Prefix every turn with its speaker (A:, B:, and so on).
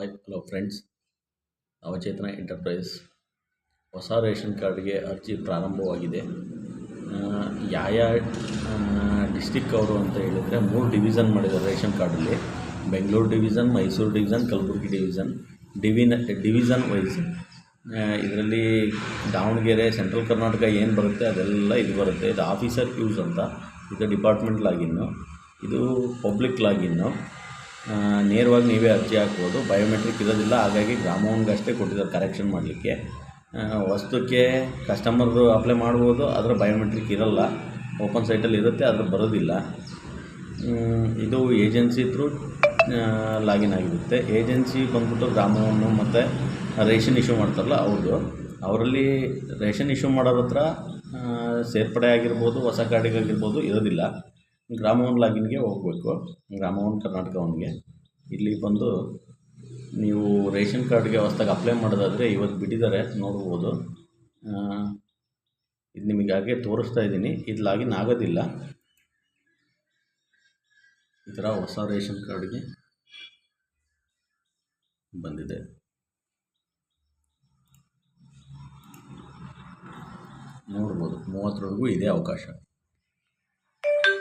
A: Hello friends, ನವಚೇತನ enterprise ಹೊಸ ration ಕಾರ್ಡ್ಗೆ ಅರ್ಜಿ ಪ್ರಾರಂಭವಾಗಿದೆ. ಯಾವ ಡಿಸ್ಟಿಕ್ ಅವರು ಅಂತ ಹೇಳಿದರೆ 3 ಡಿವಿಷನ್ ಮಾಡಿದ್ದಾರೆ ರೇಷನ್ ಕಾರ್ಡಲ್ಲಿ. Bengaluru division, Mysuru division, Kalaburagi division wise. ಇದರಲ್ಲಿ ದಾವಣಗೆರೆ, ಸೆಂಟ್ರಲ್ ಕರ್ನಾಟಕ ಏನು ಬರುತ್ತೆ ಅದೆಲ್ಲ ಇದು ಬರುತ್ತೆ. ಇದು ಆಫೀಸರ್ ಯೂಸ್ ಅಂತ, ಇದು ಡಿಪಾರ್ಟ್ಮೆಂಟ್ ಲಾಗಿನ್ನು, ಇದು ಪಬ್ಲಿಕ್ ಲಾಗಿನ್ನು. ನೇರವಾಗಿ ನೀವೇ ಅರ್ಜಿ ಹಾಕ್ಬೋದು. ಬಯೋಮೆಟ್ರಿಕ್ ಇರೋದಿಲ್ಲ, ಹಾಗಾಗಿ ಗ್ರಾಮವನ್ಗಷ್ಟೇ ಕೊಟ್ಟಿದ್ದಾರೆ ಕರೆಕ್ಷನ್ ಮಾಡಲಿಕ್ಕೆ. ವಸ್ತುಕ್ಕೆ ಕಸ್ಟಮರ್ದು ಅಪ್ಲೈ ಮಾಡ್ಬೋದು, ಆದರೆ ಬಯೋಮೆಟ್ರಿಕ್ ಇರೋಲ್ಲ. ಓಪನ್ ಸೈಟಲ್ಲಿ ಇರುತ್ತೆ, ಆದರೆ ಬರೋದಿಲ್ಲ. ಇದು ಏಜೆನ್ಸಿ ಥ್ರೂ ಲಾಗಿನ್ ಆಗಿರುತ್ತೆ. ಏಜೆನ್ಸಿ ಬಂದ್ಬಿಟ್ಟು ಗ್ರಾಮವನ್ನು ಮತ್ತು ರೇಷನ್ ಇಶ್ಯೂ ಮಾಡ್ತಾರಲ್ಲ ಅವ್ರದ್ದು. ಅವರಲ್ಲಿ ರೇಷನ್ ಇಶ್ಯೂ ಮಾಡೋರ ಹತ್ರ ಸೇರ್ಪಡೆ ಆಗಿರ್ಬೋದು, ಹೊಸ ಕಾರ್ಡಿಗಾಗಿರ್ಬೋದು ಇರೋದಿಲ್ಲ. ಗ್ರಾಮವನ್ ಲಾಗಿನ್ಗೆ ಹೋಗಬೇಕು, ಗ್ರಾಮವನ್ ಕರ್ನಾಟಕವನ್ಗೆ. ಇಲ್ಲಿ ಬಂದು ನೀವು ರೇಷನ್ ಕಾರ್ಡ್ಗೆ ಹೊಸ್ದಾಗಿ ಅಪ್ಲೈ ಮಾಡೋದಾದರೆ ಇವತ್ತು ಬಿಟ್ಟಿದ್ದಾರೆ, ನೋಡ್ಬೋದು. ಇದು ನಿಮಗೆ ಹಾಗೆ ತೋರಿಸ್ತಾ ಇದ್ದೀನಿ. ಇದು ಲಾಗಿನ್ ಆಗೋದಿಲ್ಲ. ಈ ಥರ ಹೊಸ ರೇಷನ್ ಕಾರ್ಡ್ಗೆ ಬಂದಿದೆ. ನೋಡ್ಬೋದು, 30ರವರೆಗೂ ಇದೆ ಅವಕಾಶ.